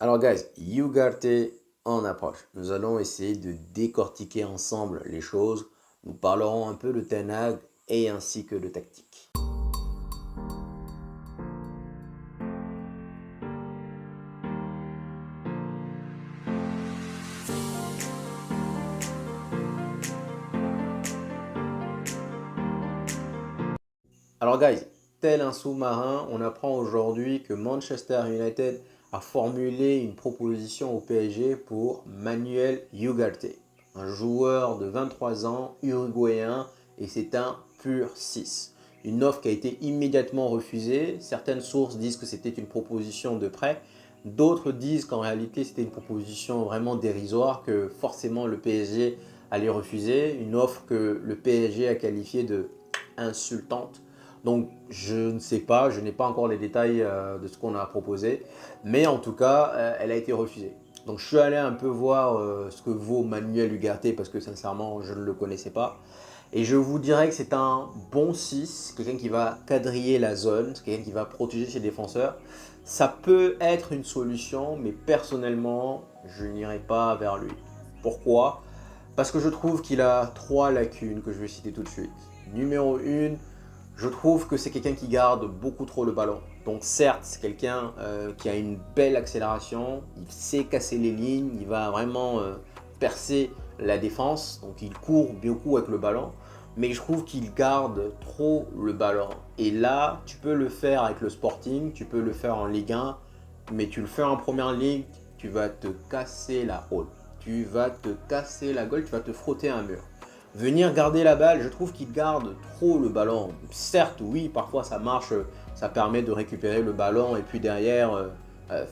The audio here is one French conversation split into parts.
Alors guys, Ugarte en approche. Nous allons essayer de décortiquer ensemble les choses. Nous parlerons un peu de Ten Hag et ainsi que de tactique. Alors guys, tel un sous-marin, on apprend aujourd'hui que Manchester United a formulé une proposition au PSG pour Manuel Ugarte, un joueur de 23 ans, uruguayen, et c'est un pur 6. Une offre qui a été immédiatement refusée. Certaines sources disent que c'était une proposition de prêt. D'autres disent qu'en réalité c'était une proposition vraiment dérisoire, que forcément le PSG allait refuser. Une offre que le PSG a qualifiée de insultante. Donc je ne sais pas, je n'ai pas encore les détails de ce qu'on a proposé, mais en tout cas, elle a été refusée. Donc je suis allé un peu voir ce que vaut Manuel Ugarte parce que sincèrement, je ne le connaissais pas. Et je vous dirais que c'est un bon 6, quelqu'un qui va quadriller la zone, quelqu'un qui va protéger ses défenseurs. Ça peut être une solution, mais personnellement, je n'irai pas vers lui. Pourquoi? Parce que je trouve qu'il a trois lacunes que je vais citer tout de suite. Numéro 1, je trouve que c'est quelqu'un qui garde beaucoup trop le ballon. Donc certes, c'est quelqu'un qui a une belle accélération, il sait casser les lignes, il va vraiment percer la défense, donc il court beaucoup avec le ballon, mais je trouve qu'il garde trop le ballon. Et là, tu peux le faire avec le Sporting, tu peux le faire en Ligue 1, mais tu le fais en Première Ligue, tu vas te casser la haute, tu vas te casser la gueule, tu vas te frotter un mur. Venir garder la balle, je trouve qu'il garde trop le ballon. Certes, oui, parfois ça marche, ça permet de récupérer le ballon et puis derrière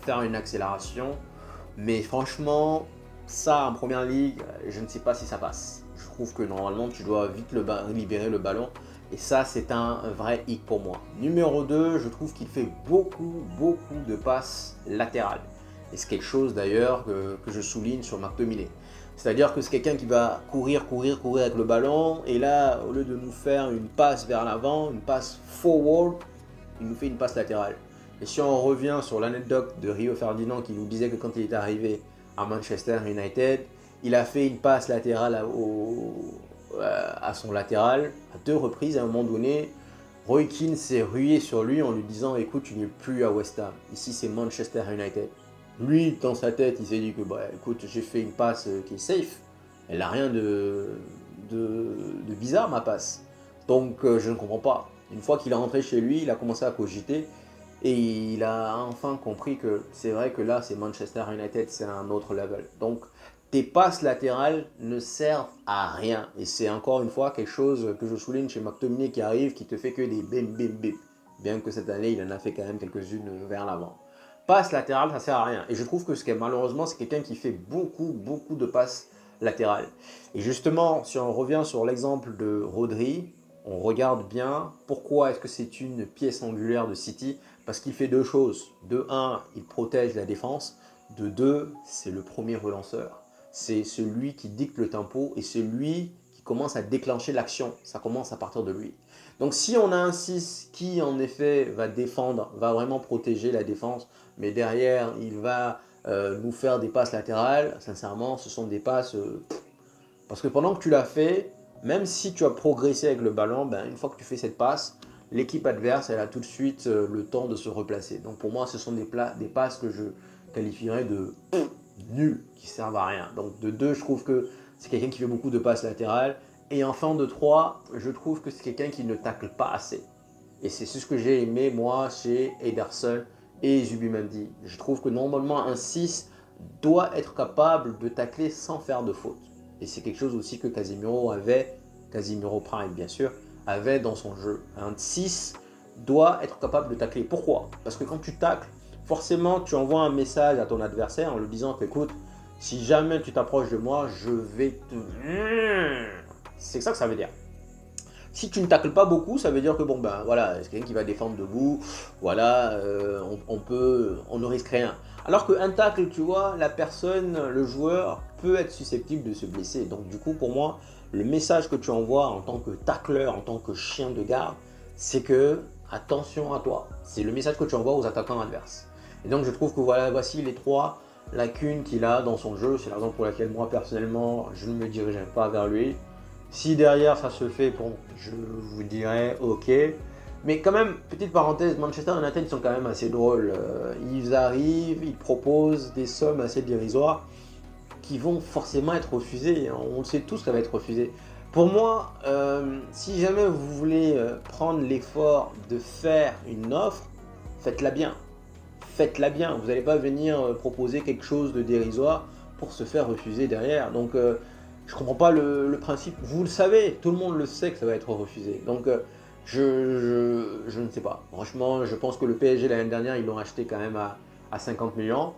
faire une accélération. Mais franchement, ça en première ligue, je ne sais pas si ça passe. Je trouve que normalement tu dois vite libérer le ballon. Et ça, c'est un vrai hic pour moi. Numéro 2, je trouve qu'il fait beaucoup de passes latérales. Et c'est quelque chose d'ailleurs que je souligne sur McTominay. C'est-à-dire que c'est quelqu'un qui va courir avec le ballon. Et là, au lieu de nous faire une passe vers l'avant, une passe forward, il nous fait une passe latérale. Et si on revient sur l'anecdote de Rio Ferdinand qui nous disait que quand il est arrivé à Manchester United, il a fait une passe latérale à son latéral à deux reprises. À un moment donné, Roy Keane s'est rué sur lui en lui disant écoute, tu n'es plus à West Ham, ici c'est Manchester United. Lui, dans sa tête, il s'est dit que bah, écoute, j'ai fait une passe qui est safe. Elle n'a rien de bizarre, ma passe. Donc je ne comprends pas. Une fois qu'il est rentré chez lui, il a commencé à cogiter et il a enfin compris que c'est vrai que là, c'est Manchester United, c'est un autre level. Donc tes passes latérales ne servent à rien. Et c'est encore une fois quelque chose que je souligne chez McTominay qui arrive, qui te fait que des bim. Bien que cette année, il en a fait quand même quelques-unes vers l'avant. Passe latérale, ça sert à rien. Et je trouve que malheureusement, c'est quelqu'un qui fait beaucoup de passes latérales. Et justement, si on revient sur l'exemple de Rodri, on regarde bien pourquoi est-ce que c'est une pièce angulaire de City. Parce qu'il fait deux choses. De un, il protège la défense. De deux, c'est le premier relanceur. C'est celui qui dicte le tempo et c'est lui qui commence à déclencher l'action. Ça commence à partir de lui. Donc si on a un 6 qui en effet va défendre, va vraiment protéger la défense, mais derrière il va nous faire des passes latérales, sincèrement ce sont des passes... parce que pendant que tu l'as fait, même si tu as progressé avec le ballon, ben, une fois que tu fais cette passe, l'équipe adverse elle a tout de suite le temps de se replacer. Donc pour moi ce sont des passes que je qualifierais de nuls, qui servent à rien. Donc de 2, je trouve que c'est quelqu'un qui fait beaucoup de passes latérales. Et enfin de 3, je trouve que c'est quelqu'un qui ne tacle pas assez. Et c'est ce que j'ai aimé moi chez Ederson et Zubimendi. Je trouve que normalement un 6 doit être capable de tacler sans faire de faute. Et c'est quelque chose aussi que Casemiro avait, Casemiro Prime bien sûr, avait dans son jeu. Un 6 doit être capable de tacler. Pourquoi? Parce que quand tu tacles, forcément tu envoies un message à ton adversaire en lui disant que écoute, si jamais tu t'approches de moi, je vais te... C'est ça que ça veut dire. Si tu ne tacles pas beaucoup, ça veut dire que bon ben voilà, c'est quelqu'un qui va défendre debout, voilà, on ne risque rien. Alors qu'un tacle, tu vois, la personne, le joueur peut être susceptible de se blesser. Donc du coup, pour moi, le message que tu envoies en tant que tacleur, en tant que chien de garde, c'est que attention à toi. C'est le message que tu envoies aux attaquants adverses. Et donc je trouve que voilà, voici les 3 lacunes qu'il a dans son jeu. C'est la raison pour laquelle moi personnellement, je ne me dirigerai pas vers lui. Si derrière ça se fait, bon, je vous dirais ok. Mais quand même, petite parenthèse, Manchester United ils sont quand même assez drôles. Ils arrivent, ils proposent des sommes assez dérisoires qui vont forcément être refusées. On le sait tous qu'elle va être refusée. Pour moi, si jamais vous voulez prendre l'effort de faire une offre, faites-la bien. Faites-la bien. Vous n'allez pas venir proposer quelque chose de dérisoire pour se faire refuser derrière. Donc, je ne comprends pas le principe. Vous le savez, tout le monde le sait que ça va être refusé. Donc, je ne sais pas. Franchement, je pense que le PSG l'année dernière, ils l'ont acheté quand même à 50 millions.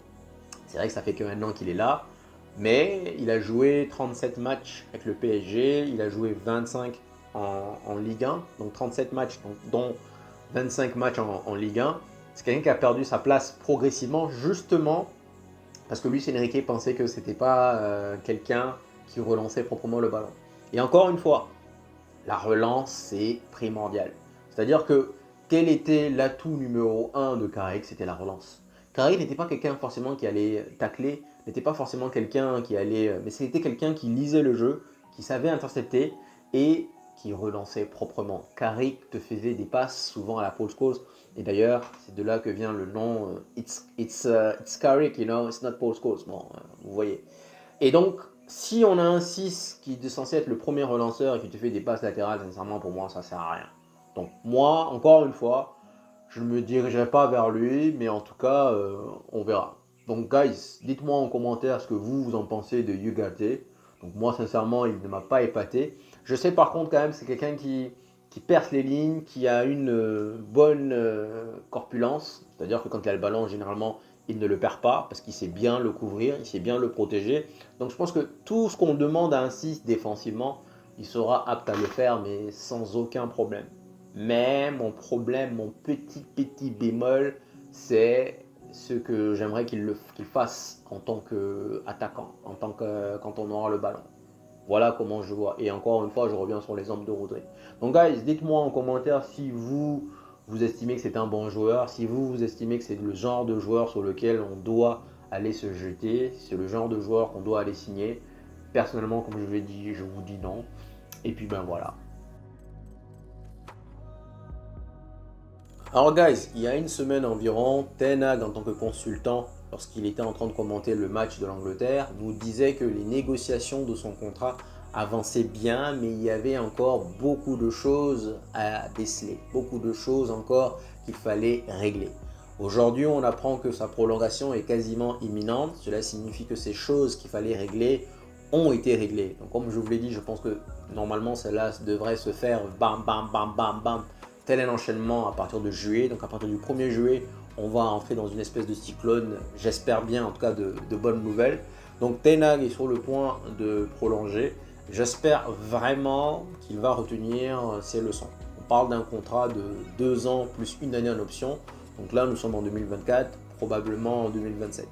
C'est vrai que ça fait que 1 an qu'il est là. Mais il a joué 37 matchs avec le PSG. Il a joué 25 en Ligue 1. Donc 37 matchs, dont 25 matchs en Ligue 1. C'est quelqu'un qui a perdu sa place progressivement, justement parce que Luis Enrique pensait que c'était pas quelqu'un qui relançait proprement le ballon. Et encore une fois, la relance, c'est primordial. C'est-à-dire que quel était l'atout numéro 1 de Carrick? C'était la relance. Carrick n'était pas quelqu'un forcément qui allait tacler, n'était pas forcément quelqu'un qui allait... Mais c'était quelqu'un qui lisait le jeu, qui savait intercepter et qui relançait proprement. Carrick te faisait des passes souvent à la Paul Scholes. Et d'ailleurs, c'est de là que vient le nom it's Carrick, you know, it's not Paul Scholes. Bon, vous voyez. Et donc, si on a un 6 qui est censé être le premier relanceur et qui te fait des passes latérales, sincèrement, pour moi, ça sert à rien. Donc, moi, encore une fois, je ne me dirigerai pas vers lui, mais en tout cas, on verra. Donc, guys, dites-moi en commentaire ce que vous en pensez de Ugarte. Donc, moi, sincèrement, il ne m'a pas épaté. Je sais par contre, quand même, c'est quelqu'un qui perce les lignes, qui a une bonne corpulence. C'est-à-dire que quand il a le ballon, généralement, il ne le perd pas parce qu'il sait bien le couvrir, il sait bien le protéger. Donc je pense que tout ce qu'on demande à un 6 défensivement, il sera apte à le faire, mais sans aucun problème. Mais mon problème, mon petit bémol, c'est ce que j'aimerais qu'il fasse en tant qu'attaquant, quand on aura le ballon. Voilà comment je vois. Et encore une fois, je reviens sur l'exemple de Rodri. Donc, guys, dites-moi en commentaire si vous estimez que c'est un bon joueur, si vous estimez que c'est le genre de joueur sur lequel on doit aller se jeter, c'est le genre de joueur qu'on doit aller signer. Personnellement, comme je l'ai dit, je vous dis non. Et puis, ben voilà. Alors, guys, il y a une semaine environ, Ten Hag, en tant que consultant, lorsqu'il était en train de commenter le match de l'Angleterre, nous disait que les négociations de son contrat avançaient bien, mais il y avait encore beaucoup de choses à déceler, beaucoup de choses encore qu'il fallait régler. Aujourd'hui, on apprend que sa prolongation est quasiment imminente. Cela signifie que ces choses qu'il fallait régler ont été réglées. Donc, comme je vous l'ai dit, je pense que normalement, cela devrait se faire bam, bam, bam, bam, bam. Tel est l'enchaînement à partir de juillet. Donc, à partir du 1er juillet, on va entrer dans une espèce de cyclone, j'espère bien en tout cas de bonnes nouvelles. Donc Ten Hag est sur le point de prolonger. J'espère vraiment qu'il va retenir ses leçons. On parle d'un contrat de 2 ans plus une année en option. Donc là, nous sommes en 2024, probablement en 2027.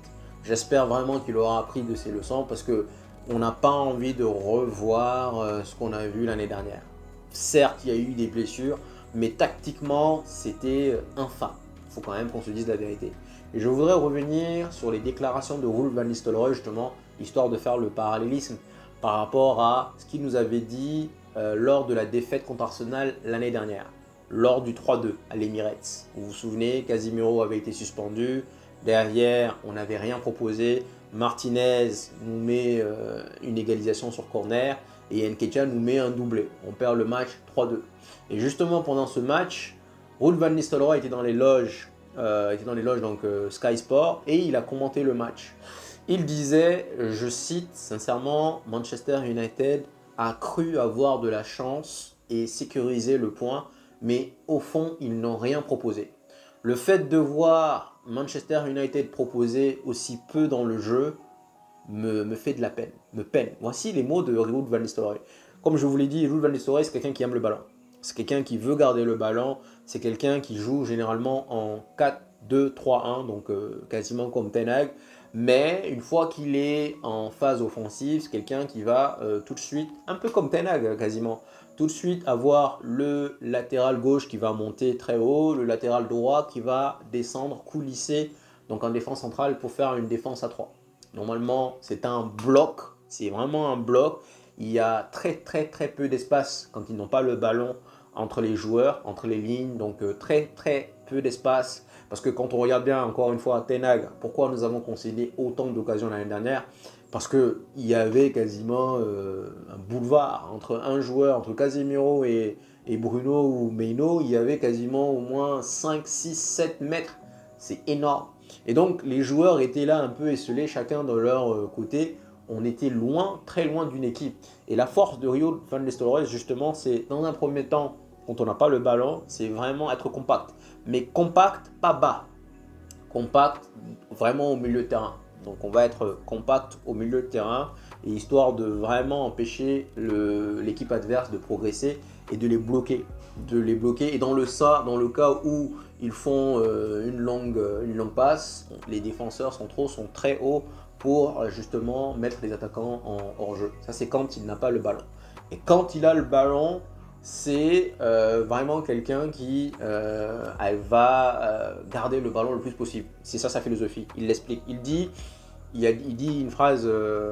J'espère vraiment qu'il aura appris de ses leçons parce que on n'a pas envie de revoir ce qu'on a vu l'année dernière. Certes, il y a eu des blessures, mais tactiquement, c'était infâme. Il faut quand même qu'on se dise la vérité. Et je voudrais revenir sur les déclarations de Ruud van Nistelrooy, justement, histoire de faire le parallélisme par rapport à ce qu'il nous avait dit lors de la défaite contre Arsenal l'année dernière, lors du 3-2 à l'Emirates. Vous vous souvenez, Casemiro avait été suspendu, derrière, on n'avait rien proposé, Martinez nous met une égalisation sur corner, et Nketiah nous met un doublé. On perd le match 3-2. Et justement, pendant ce match, Ruud van Nistelrooy était dans les loges, donc Sky Sport, et il a commenté le match. Il disait, je cite sincèrement, Manchester United a cru avoir de la chance et sécuriser le point, mais au fond, ils n'ont rien proposé. Le fait de voir Manchester United proposer aussi peu dans le jeu me fait de la peine, me peine. Voici les mots de Ruud van Nistelrooy. Comme je vous l'ai dit, Ruud van Nistelrooy, c'est quelqu'un qui aime le ballon. C'est quelqu'un qui veut garder le ballon. C'est quelqu'un qui joue généralement en 4-2-3-1, donc quasiment comme Ten Hag. Mais une fois qu'il est en phase offensive, c'est quelqu'un qui va tout de suite, un peu comme Ten Hag quasiment, tout de suite avoir le latéral gauche qui va monter très haut, le latéral droit qui va descendre, coulisser donc en défense centrale pour faire une défense à 3. Normalement, c'est un bloc, c'est vraiment un bloc. Il y a très peu d'espace quand ils n'ont pas le ballon entre les joueurs, entre les lignes, donc très peu d'espace. Parce que quand on regarde bien, encore une fois, Ten Hag, pourquoi nous avons concédé autant d'occasions l'année dernière? Parce qu'il y avait quasiment un boulevard entre un joueur, entre Casemiro et Bruno ou Meino, il y avait quasiment au moins 5, 6, 7 mètres. C'est énorme. Et donc les joueurs étaient là un peu esselés, chacun de leur côté. On était loin, très loin d'une équipe. Et la force de Rio Van Nistelrooy, justement, c'est dans un premier temps, quand on n'a pas le ballon, c'est vraiment être compact. Mais compact, pas bas. Compact, vraiment au milieu de terrain. Donc on va être compact au milieu de terrain, et histoire de vraiment empêcher l'équipe adverse de progresser et de les bloquer. Et dans le cas où ils font une longue passe, les défenseurs sont très hauts pour justement mettre les attaquants en hors-jeu. Ça, c'est quand il n'a pas le ballon. Et quand il a le ballon, c'est vraiment quelqu'un qui va garder le ballon le plus possible. C'est ça sa philosophie. Il l'explique. Il dit une phrase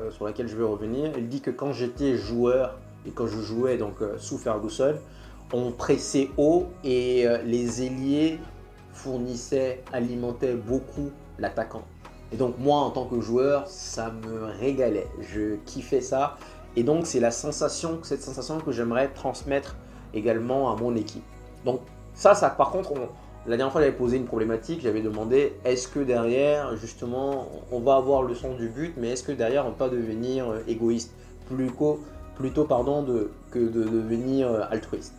sur laquelle je vais revenir. Il dit que quand j'étais joueur et quand je jouais donc sous Ferguson, on pressait haut et les ailiers alimentaient beaucoup l'attaquant. Et donc moi en tant que joueur, ça me régalait. Je kiffais ça. Et donc c'est cette sensation que j'aimerais transmettre également à mon équipe. Donc ça par contre, la dernière fois j'avais posé une problématique, j'avais demandé est-ce que derrière justement on va avoir le son du but, mais est-ce que derrière on ne peut pas devenir égoïste plutôt que de devenir altruiste.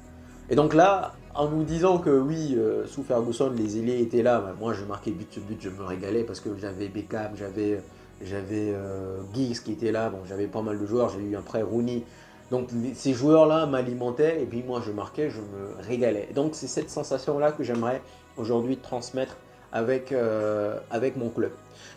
Et donc là, en nous disant que oui, sous Ferguson, les ailiers étaient là, bah, moi je marquais but sur but, je me régalais parce que j'avais Beckham, j'avais Giggs qui était là, bon, j'avais pas mal de joueurs, j'ai eu après Rooney. Donc ces joueurs-là m'alimentaient et puis moi je marquais, je me régalais. Donc c'est cette sensation-là que j'aimerais aujourd'hui transmettre avec mon club.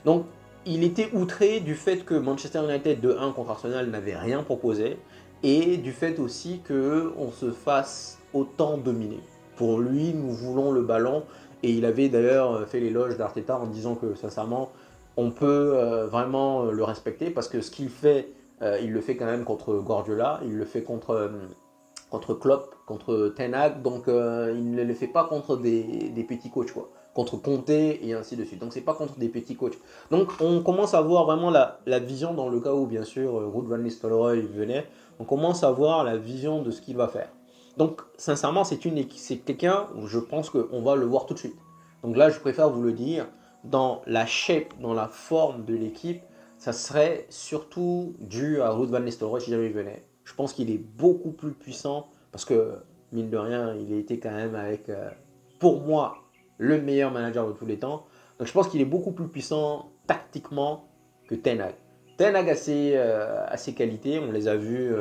Donc il était outré du fait que Manchester United 2-1 contre Arsenal n'avait rien proposé et du fait aussi qu'on se fasse autant dominer. Pour lui, nous voulons le ballon et il avait d'ailleurs fait l'éloge d'Arteta en disant que sincèrement, on peut vraiment le respecter parce que ce qu'il fait, il le fait quand même contre Guardiola, il le fait contre Klopp, contre Ten Hag, donc il ne le fait pas contre des petits coachs, quoi. Contre Conte et ainsi de suite. Donc c'est pas contre des petits coachs. Donc on commence à voir vraiment la vision dans le cas où bien sûr Ruud van Nistelrooy venait, on commence à voir la vision de ce qu'il va faire. Donc sincèrement c'est quelqu'un où je pense qu'on va le voir tout de suite. Donc là je préfère vous le dire, dans la shape, dans la forme de l'équipe, ça serait surtout dû à Ruud van Nistelrooy si jamais il venait. Je pense qu'il est beaucoup plus puissant parce que, mine de rien, il a été quand même avec, pour moi, le meilleur manager de tous les temps. Donc je pense qu'il est beaucoup plus puissant tactiquement que Ten Hag. Ten Hag a ses qualités, on les a vues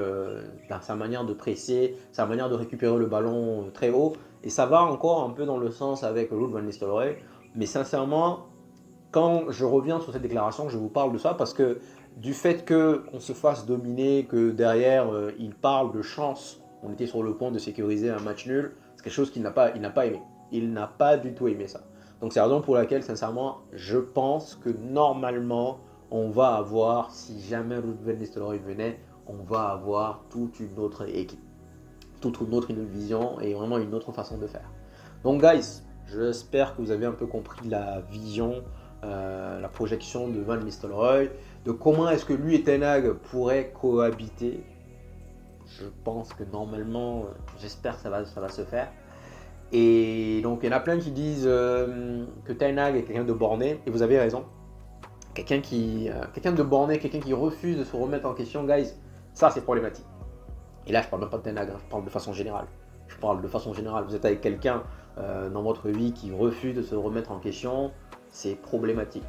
dans sa manière de presser, sa manière de récupérer le ballon très haut. Et ça va encore un peu dans le sens avec Ruud van Nistelrooy. Mais sincèrement, quand je reviens sur cette déclaration, je vous parle de ça parce que du fait qu'on se fasse dominer, que derrière il parle de chance, on était sur le point de sécuriser un match nul, c'est quelque chose qu'il n'a pas aimé. Il n'a pas du tout aimé ça. Donc c'est la raison pour laquelle, sincèrement, je pense que normalement, on va avoir, si jamais Ruud van Nistelrooy venait, on va avoir toute une autre équipe, toute une autre vision et vraiment une autre façon de faire. Donc guys, j'espère que vous avez un peu compris la vision, la projection de Van Nistelrooy, de comment est-ce que lui et Ten Hag pourraient cohabiter. Je pense que normalement, j'espère que ça va se faire. Et donc il y en a plein qui disent que Ten Hag est quelqu'un de borné, et vous avez raison. Quelqu'un de borné, quelqu'un qui refuse de se remettre en question, guys, ça c'est problématique. Et là je parle même pas de Ten Hag, je parle de façon générale. Vous êtes avec quelqu'un dans votre vie qui refuse de se remettre en question, c'est problématique.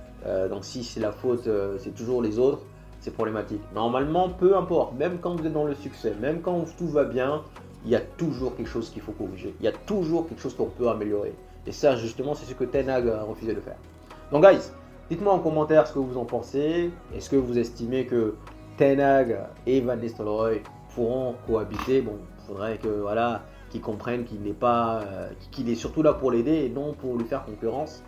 Donc si c'est la faute, c'est toujours les autres, c'est problématique. Normalement, peu importe, même quand vous êtes dans le succès, même quand tout va bien, il y a toujours quelque chose qu'il faut corriger. Il y a toujours quelque chose qu'on peut améliorer. Et ça, justement, c'est ce que Ten Hag a refusé de faire. Donc, guys, dites-moi en commentaire ce que vous en pensez. Est-ce que vous estimez que Ten Hag et Van Nistelrooy pourront cohabiter? Bon, il faudrait qu'il comprenne qu'il n'est pas, qu'il est surtout là pour l'aider et non pour lui faire concurrence.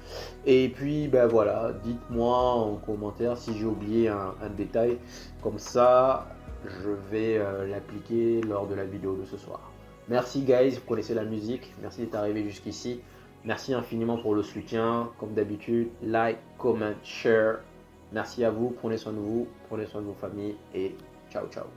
Et puis ben voilà, dites-moi en commentaire si j'ai oublié un détail, comme ça je vais l'appliquer lors de la vidéo de ce soir. Merci guys, vous connaissez la musique, merci d'être arrivé jusqu'ici. Merci infiniment pour le soutien, comme d'habitude, like, comment, share. Merci à vous, prenez soin de vous, prenez soin de vos familles et ciao ciao.